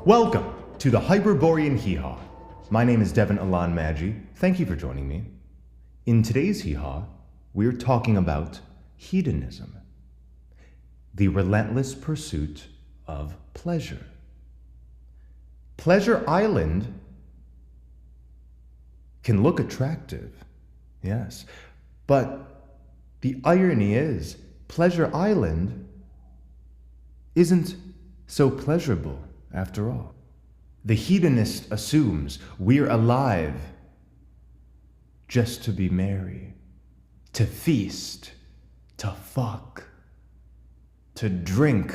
Welcome to the Hyperborean HeeHaw. My name is Devin Madgy. Thank you for joining me. In today's HeeHaw, we're talking about hedonism, the relentless pursuit of pleasure. Pleasure Island can look attractive, yes, but the irony is, Pleasure Island isn't so pleasurable after all. The hedonist assumes we're alive just to be merry, to feast, to fuck, to drink,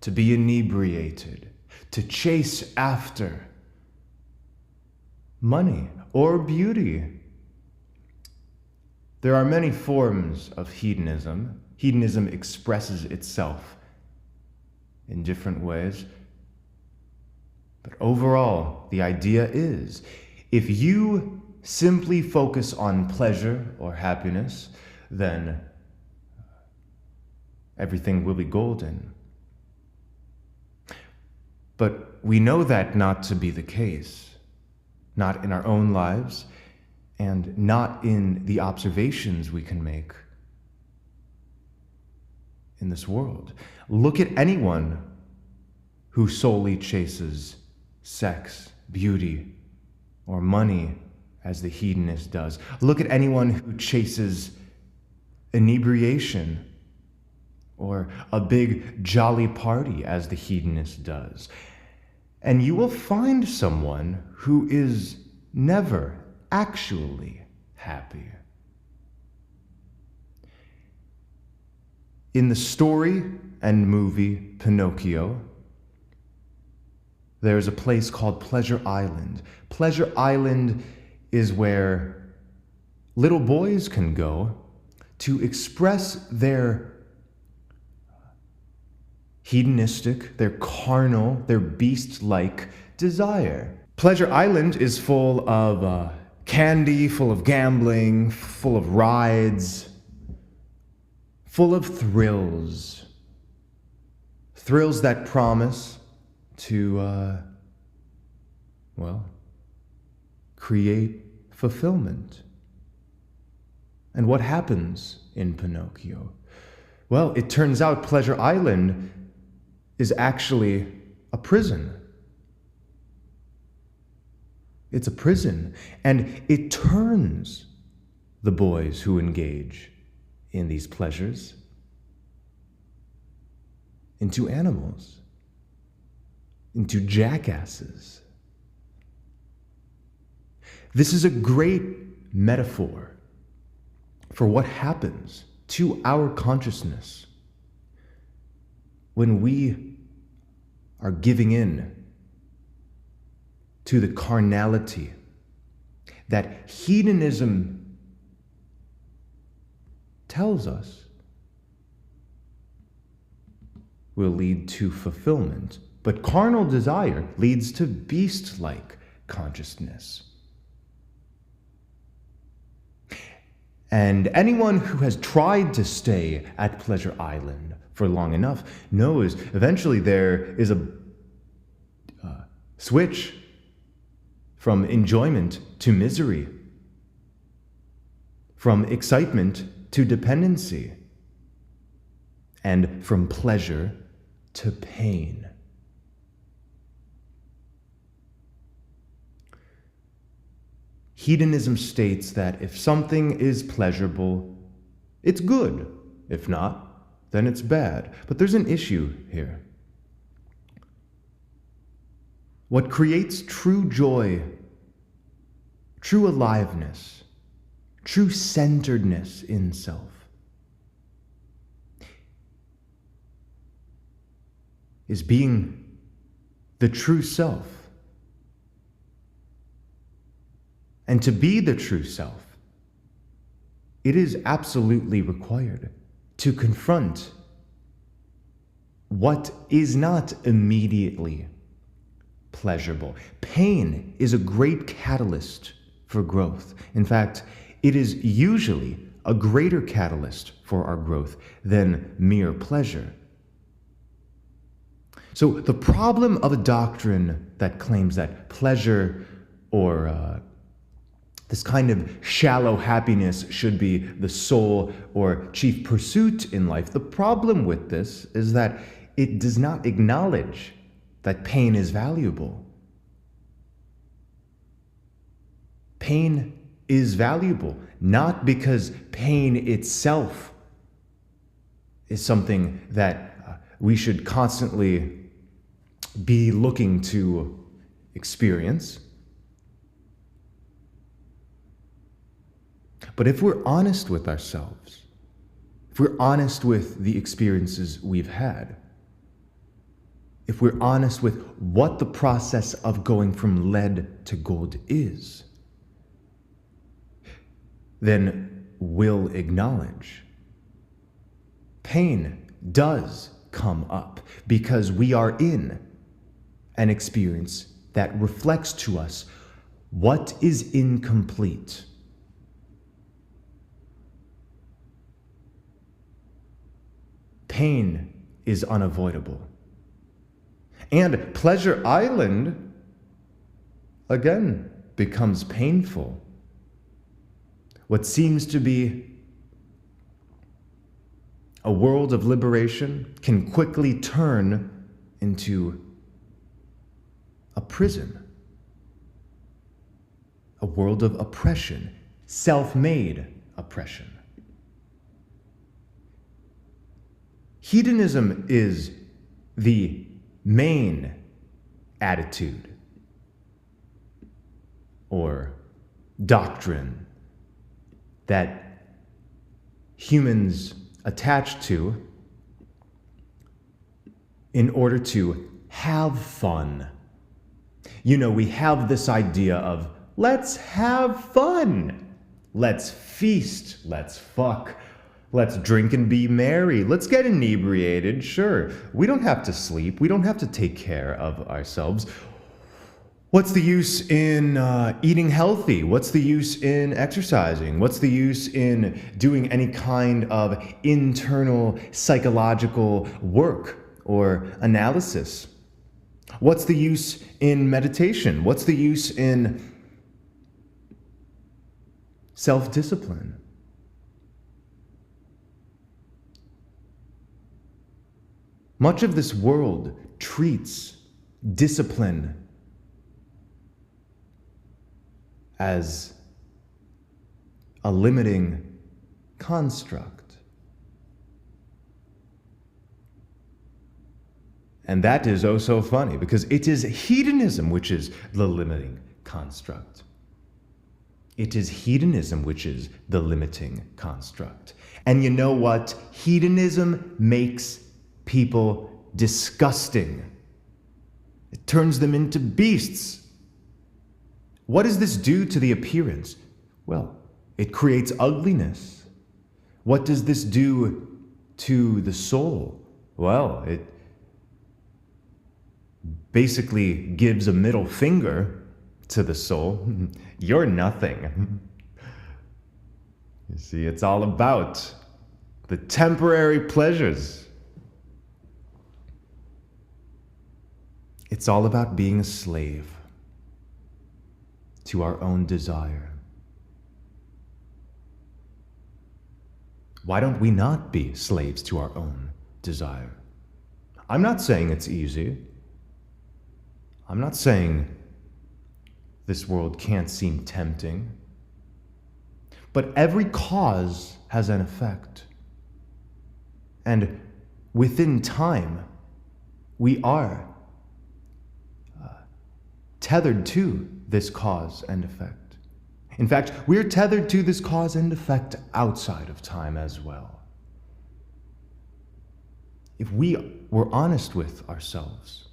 to be inebriated, to chase after money or beauty. There are many forms of hedonism. Hedonism expresses itself in different ways. But overall, the idea is, if you simply focus on pleasure or happiness, then everything will be golden. But we know that not to be the case, not in our own lives, and not in the observations we can make in this world. Look at anyone who solely chases sex, beauty, or money as the hedonist does. Look at anyone who chases inebriation or a big jolly party as the hedonist does. And you will find someone who is never actually happy. In the story and movie Pinocchio, there's a place called Pleasure Island. Pleasure Island is where little boys can go to express their hedonistic, their carnal, their beast-like desire. Pleasure Island is full of candy, full of gambling, full of rides, full of thrills. Thrills that promise to, create fulfillment. And what happens in Pinocchio? Well, it turns out Pleasure Island is actually a prison. It's a prison, and it turns the boys who engage in these pleasures into animals, into jackasses. This is a great metaphor for what happens to our consciousness when we are giving in to the carnality that hedonism tells us will lead to fulfillment. But carnal desire leads to beast-like consciousness. And anyone who has tried to stay at Pleasure Island for long enough knows eventually there is a switch from enjoyment to misery, from excitement to dependency, and from pleasure to pain. Hedonism states that if something is pleasurable, it's good. If not, then it's bad. But there's an issue here. What creates true joy, true aliveness, true centeredness in self is being the true self. And to be the true self, it is absolutely required to confront what is not immediately pleasurable. Pain is a great catalyst for growth. In fact, it is usually a greater catalyst for our growth than mere pleasure. So the problem of a doctrine that claims that pleasure or this kind of shallow happiness should be the sole or chief pursuit in life, the problem with this is that it does not acknowledge that pain is valuable. Pain is valuable, not because pain itself is something that we should constantly be looking to experience. But if we're honest with ourselves, if we're honest with the experiences we've had, if we're honest with what the process of going from lead to gold is, then we'll acknowledge pain does come up because we are in an experience that reflects to us what is incomplete. Pain is unavoidable. And Pleasure Island, again, becomes painful. What seems to be a world of liberation can quickly turn into a prison, a world of oppression, self-made oppression. Hedonism is the main attitude or doctrine that humans attach to in order to have fun. You know, we have this idea of let's have fun. Let's feast. Let's fuck. Let's drink and be merry. Let's get inebriated. Sure, we don't have to sleep. We don't have to take care of ourselves. What's the use in eating healthy? What's the use in exercising? What's the use in doing any kind of internal psychological work or analysis? What's the use in meditation? What's the use in self-discipline? Much of this world treats discipline as a limiting construct. And that is oh so funny, because it is hedonism which is the limiting construct. It is hedonism which is the limiting construct. And you know what? Hedonism makes people disgusting. It turns them into beasts. What does this do to the appearance? Well, it creates ugliness. What does this do to the soul? Well, it basically gives a middle finger to the soul. You're nothing. You see, it's all about the temporary pleasures. It's all about being a slave to our own desire. Why don't we not be slaves to our own desire? I'm not saying it's easy. I'm not saying this world can't seem tempting. But every cause has an effect. And within time, we are tethered to this cause and effect. In fact, we're tethered to this cause and effect outside of time as well. If we were honest with ourselves,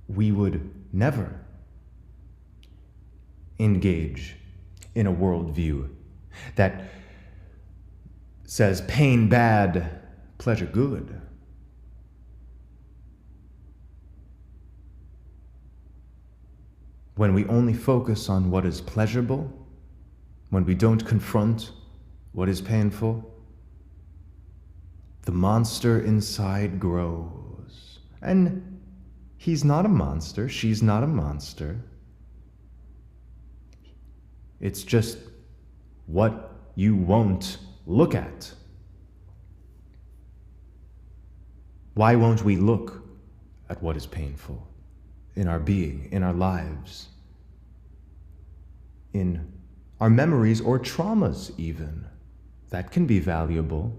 we would never engage in a worldview that says pain bad, pleasure good. When we only focus on what is pleasurable, when we don't confront what is painful, the monster inside grows. And he's not a monster, she's not a monster. It's just what you won't look at. Why won't we look at what is painful in our being, in our lives, in our memories or traumas even? That can be valuable.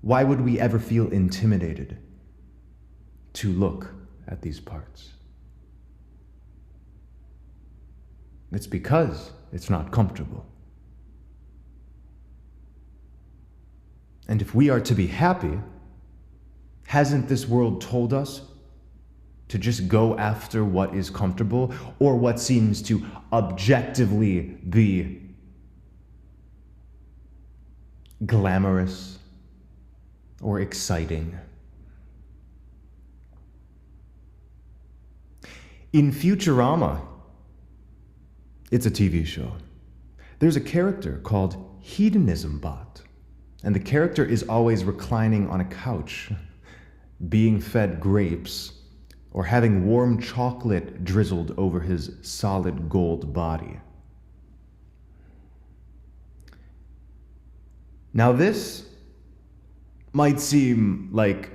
Why would we ever feel intimidated to look at these parts? It's because it's not comfortable. And if we are to be happy, hasn't this world told us to just go after what is comfortable or what seems to objectively be glamorous or exciting? In Futurama, it's a TV show, there's a character called Hedonism Bot, and the character is always reclining on a couch, being fed grapes, or having warm chocolate drizzled over his solid gold body. Now this might seem like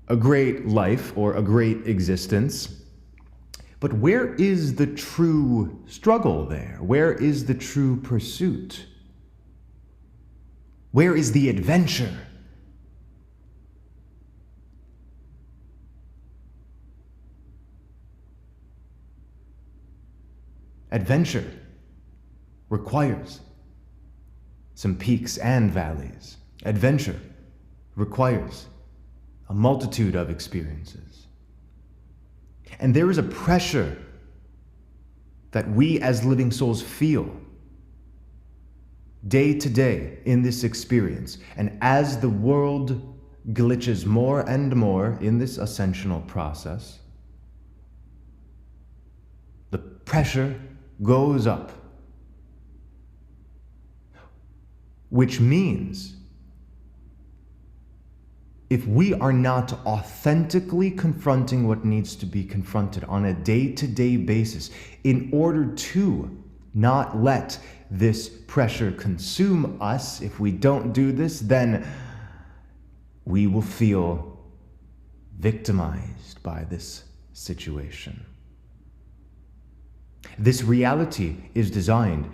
a great life or a great existence, but where is the true struggle there? Where is the true pursuit? Where is the adventure? Adventure requires some peaks and valleys. Adventure requires a multitude of experiences. And there is a pressure that we as living souls feel day to day in this experience. And as the world glitches more and more in this ascensional process, the pressure goes up, which means if we are not authentically confronting what needs to be confronted on a day-to-day basis in order to not let this pressure consume us, if we don't do this, then we will feel victimized by this situation. This reality is designed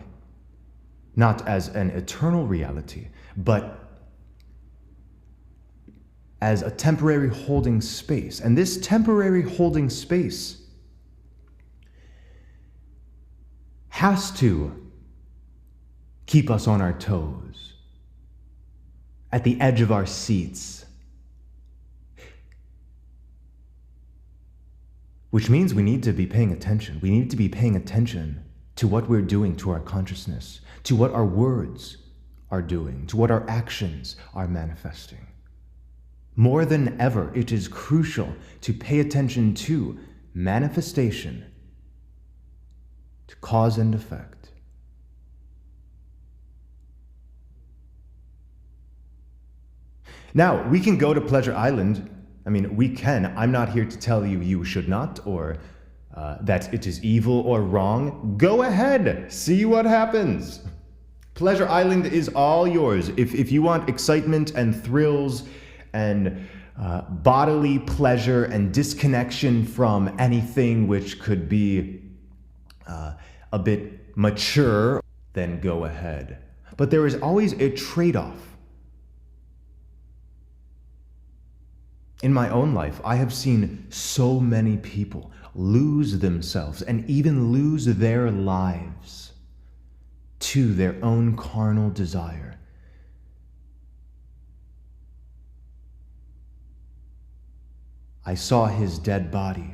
not as an eternal reality, but as a temporary holding space. And this temporary holding space has to keep us on our toes, at the edge of our seats, which means we need to be paying attention. We need to be paying attention to what we're doing to our consciousness, to what our words are doing, to what our actions are manifesting. More than ever, it is crucial to pay attention to manifestation, to cause and effect. Now, we can go to Pleasure Island. I mean, we can. I'm not here to tell you you should not, or that it is evil or wrong. Go ahead, see what happens. Pleasure Island is all yours. If you want excitement and thrills and bodily pleasure and disconnection from anything which could be a bit mature, then go ahead. But there is always a trade-off. In my own life, I have seen so many people lose themselves and even lose their lives to their own carnal desire. I saw his dead body.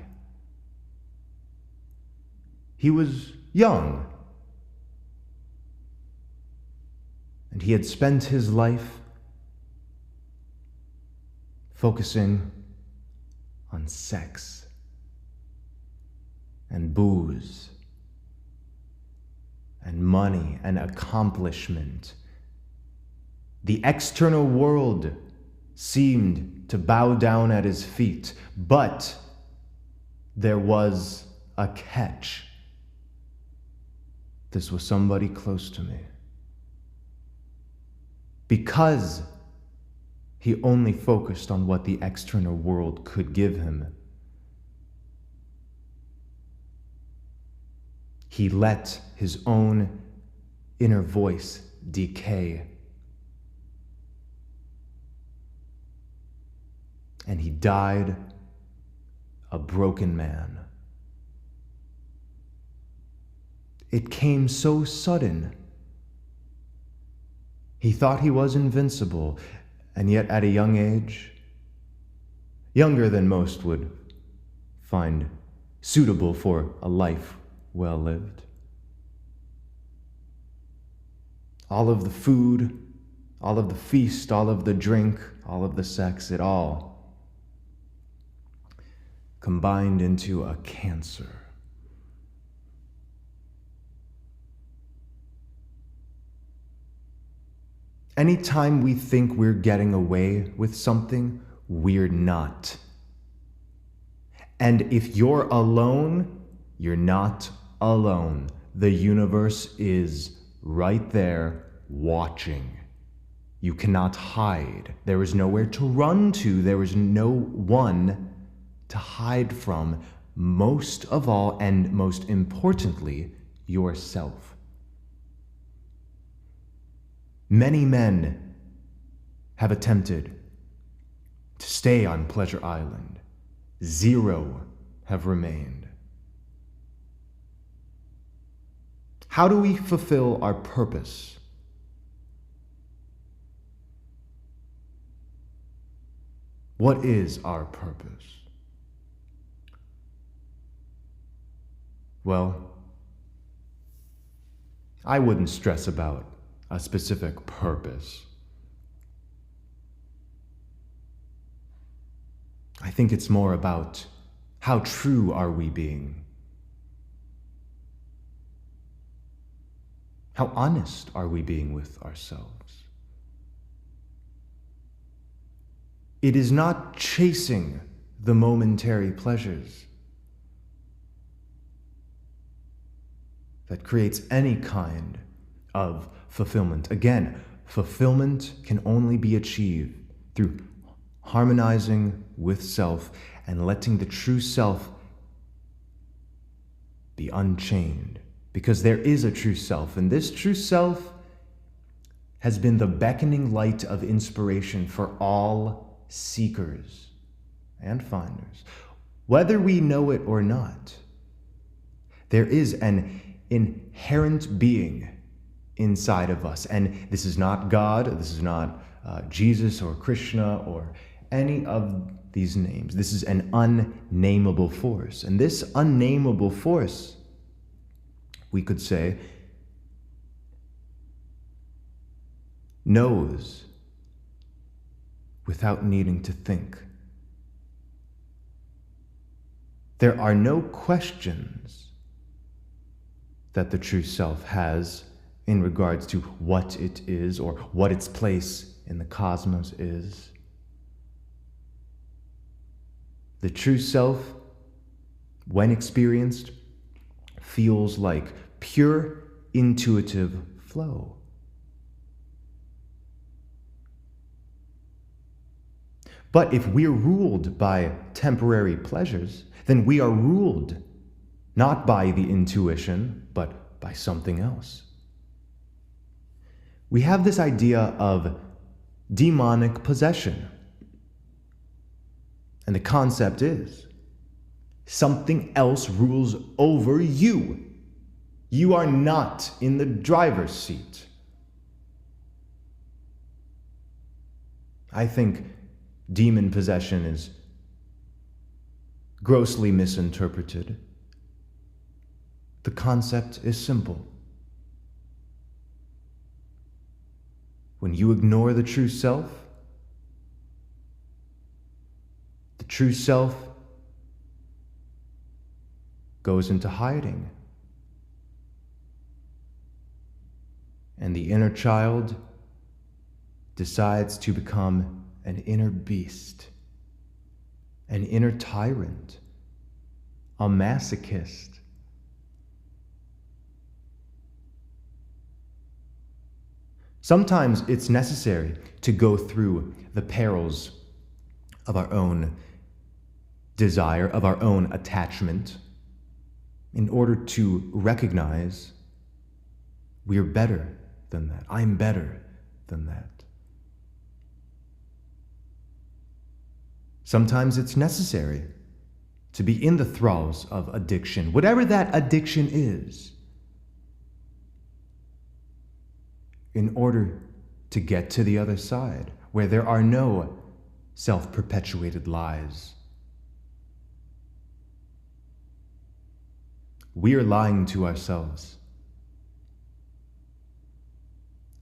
He was young, and he had spent his life focusing on sex and booze and money and accomplishment, The external world seemed to bow down at his feet, but there was a catch. This was somebody close to me. Because he only focused on what the external world could give him, he let his own inner voice decay. And he died a broken man. It came so sudden. He thought he was invincible, and yet at a young age, younger than most would find suitable for a life well lived. All of the food, all of the feast, all of the drink, all of the sex, it all combined into a cancer. Anytime we think we're getting away with something, we're not. And if you're alone, you're not alone. The universe is right there watching. You cannot hide. There is nowhere to run to. There is no one to hide from, most of all, and most importantly, yourself. Many men have attempted to stay on Pleasure Island. 0 have remained. How do we fulfill our purpose? What is our purpose? Well, I wouldn't stress about a specific purpose. I think it's more about how true are we being? How honest are we being with ourselves? It is not chasing the momentary pleasures that creates any kind of fulfillment. Again, fulfillment can only be achieved through harmonizing with self and letting the true self be unchained. Because there is a true self, and this true self has been the beckoning light of inspiration for all seekers and finders. Whether we know it or not, there is an inherent being inside of us. And this is not God, this is not Jesus or Krishna or any of these names. This is an unnameable force. And this unnameable force, we could say, knows without needing to think. There are no questions that the true self has in regards to what it is or what its place in the cosmos is. The true self, when experienced, feels like pure intuitive flow. But if we're ruled by temporary pleasures, then we are ruled not by the intuition, but by something else. We have this idea of demonic possession. And the concept is something else rules over you. You are not in the driver's seat. I think demon possession is grossly misinterpreted. The concept is simple. When you ignore the true self goes into hiding. And the inner child decides to become an inner beast, an inner tyrant, a masochist. Sometimes it's necessary to go through the perils of our own desire, of our own attachment, in order to recognize we're better than that. I'm better than that. Sometimes it's necessary to be in the thralls of addiction, whatever that addiction is, in order to get to the other side, where there are no self-perpetuated lies. We are lying to ourselves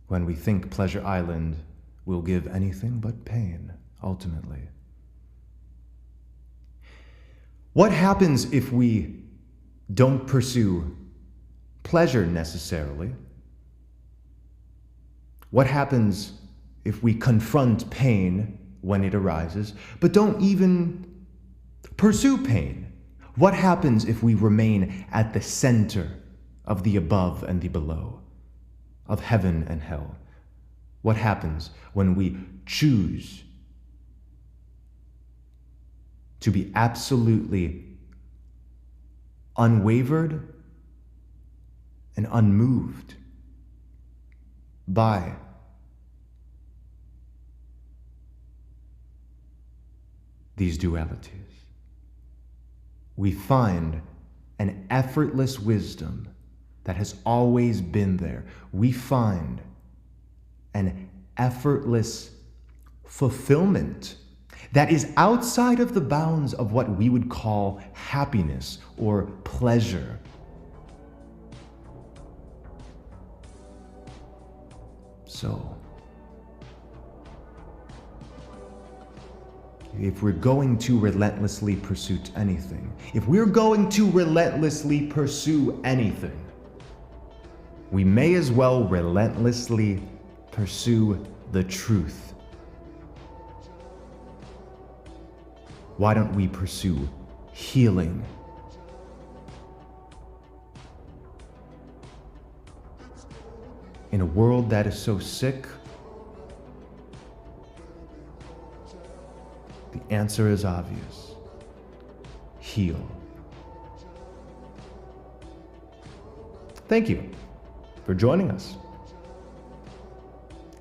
when we think Pleasure Island will give anything but pain, ultimately. What happens if we don't pursue pleasure necessarily? What happens if we confront pain when it arises, but don't even pursue pain? What happens if we remain at the center of the above and the below, of heaven and hell? What happens when we choose to be absolutely unwavered and unmoved by these dualities? We find an effortless wisdom that has always been there. We find an effortless fulfillment that is outside of the bounds of what we would call happiness or pleasure. So, if we're going to relentlessly pursue anything, we may as well relentlessly pursue the truth. Why don't we pursue healing? In a world that is so sick, the answer is obvious. Heal. Thank you for joining us.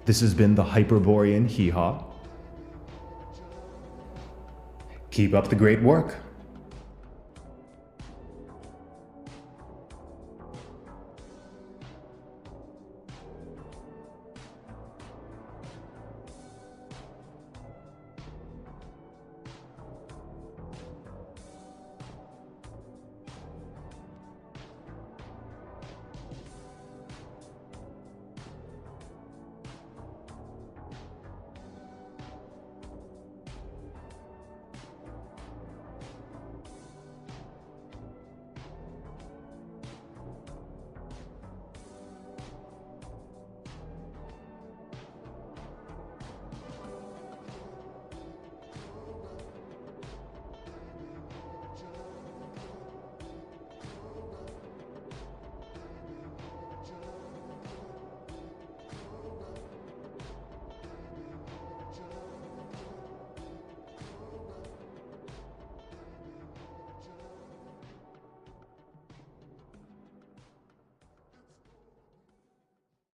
This has been the Hyperborean HeeHaw. Keep up the great work.